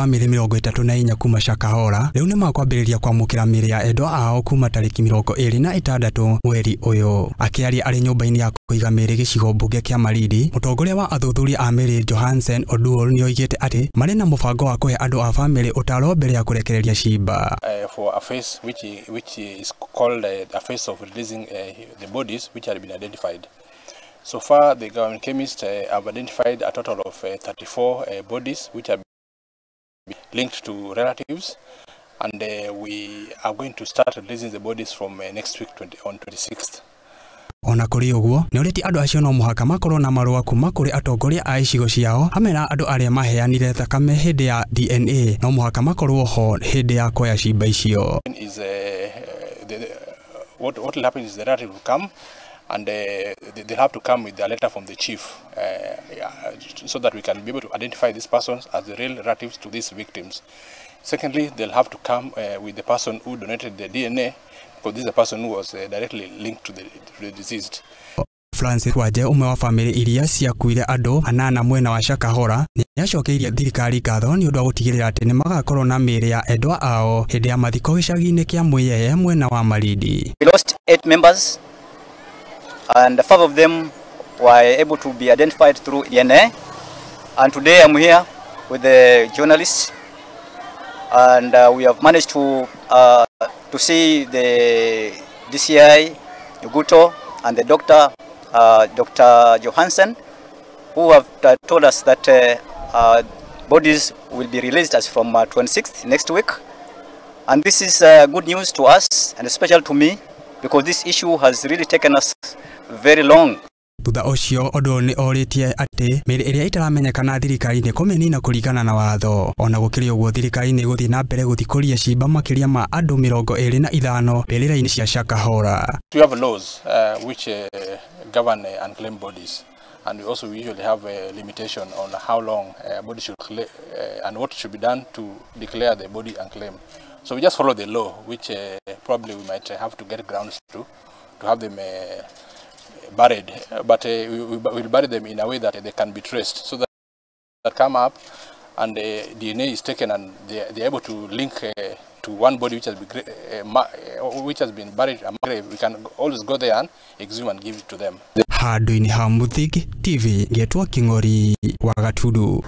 bamiri mirongo itatu na inya kuuma Shakahora riu nimakuambirirria kwamukira miiri ya endwa ao kuuma tariki mirongo iiri na itandatu mweri uyu. Akiaria ari nyumba-ini ya kuiga miiri gicigo mbunge kia Miiri, mutongoria wa athuthuria a miiri Johansen Oduor nioigite ati mari na mubango wa kuhe andu a family utaro mbere ya kurekereria ciimba. For a phase which is called a phase of releasing the bodies which have been identified. So far, the government chemists have identified a total of 34 bodies which have been linked to relatives, and we are going to start releasing the bodies from next week on 26th. Ona kuri uguo ni uriti andu acio no muhaka makorwo na marua kuma kuri atongoria a icigo ciao hamwe na andu aria maheanire thakame hindi ya DNA no muhaka makorwo ho hindi ya koya ciimba icio. What will happen is the relative will come and they'll have to come with a letter from the chief so that we can be able to identify these persons as the real relatives to these victims. Secondly, they'll have to come with the person who donated the DNA, because this is a person who was directly linked to the deceased. Francis Waje, umwe wa family iria ciakuire andu anana mwena wa Shakahora, ni acokeirie thirikari ngatho ni undu wa gutigirira ati ni magakorwo na miiri ya endwa ao hindi ya mathiko gicagi-ini kia Mwiyeye mwena wa Marindi. We lost 8 members and 5 of them were able to be identified through DNA, and today I'm here with the journalists, and we have managed to see the DCI Guto and the doctor Dr. Johansen, who have told us that bodies will be released as from 26th next week, and this is good news to us and especially to me, because this issue has really taken us very long. Thutha ucio Oduor ni oritie ati miiri iria itaramenyekana thirikari-ini kumenina kurigana na watho. Ona gukiri uguo thirikari ni guthii na mbere guthikuria ciimba makiria ma andu 25 mbirira-ini cia Shakahora. We have laws which govern unclaimed bodies, and we also usually have a limitation on how long a body should and what should be done to declare the body unclaimed. So we just follow the law, which probably we might have to get grounds to have them buried, but we will bury them in a way that they can be traced, so that come up and DNA is taken and they are able to link to one body which has been buried. We can always go there and exhume and give it to them. Handu-ini ha Muthigi TV getwa King'ori wa Gatudu.